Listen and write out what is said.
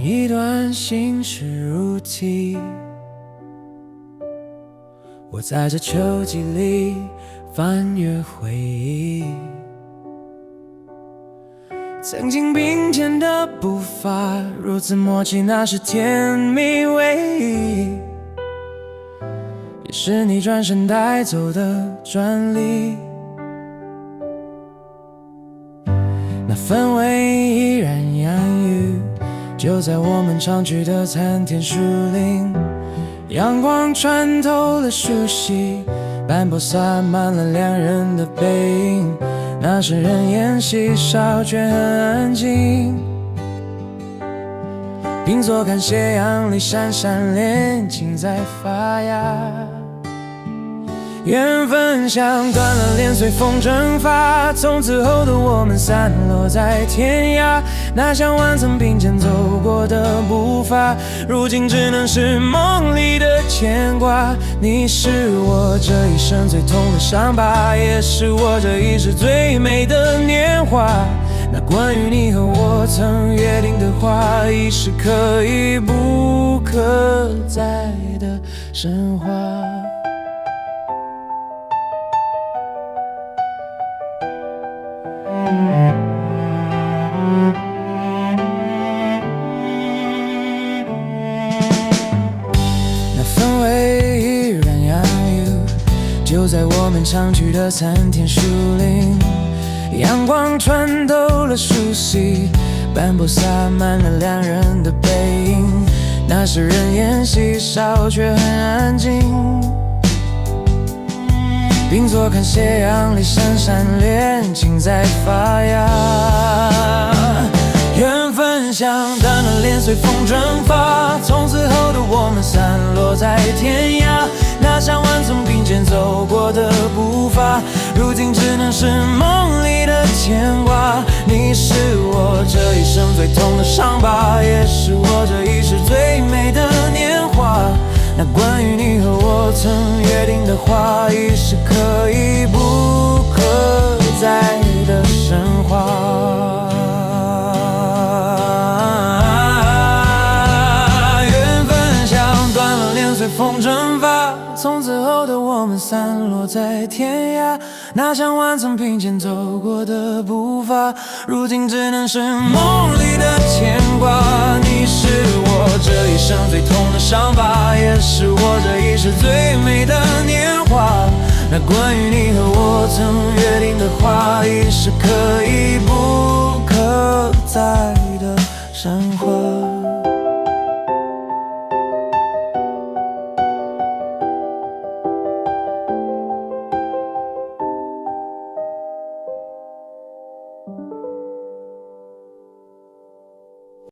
一段心事如题。我在这秋季里翻阅回忆，曾经并肩的步伐，如此默契，那是甜蜜回忆，也是你转身带走的专利。那氛围依然洋溢，就在我们常去的参天树林，阳光穿透了树隙，斑驳洒满了两人的背影。那是人烟稀少却很安静，并坐看斜阳里闪闪恋情在发芽。缘分像断了链，随风蒸发，从此后的我们散落在天涯。那像万曾并肩走过的步伐，如今只能是梦里的牵挂。你是我这一生最痛的伤疤，也是我这一世最美的年华。那关于你和我曾约定的话，已是可以不可再的神话。那氛围依然洋溢，就在我们常去的参天树林，阳光穿透了树隙，斑驳洒满了两人的背影。那时人烟稀少却很安静，并坐看斜阳里闪闪恋情在发芽。缘分像断了链，随风蒸发，从此后的我们散落在天涯。那像万曾并肩走过的步伐，如今只能是梦里的牵挂。你是我这一生最痛的伤疤，也是我这一世最美的年华。那关于你和我曾约定的话，已是可以不可再的神话。缘分像断了链，随风蒸发，从此后的我们散落在天涯。那像万曾并肩走过的步伐，如今只能是梦里的牵挂。你是我这一生最痛的伤疤，也是我这一世最美的年华。那关于你和我曾约定的话，已是可以不可再的神话。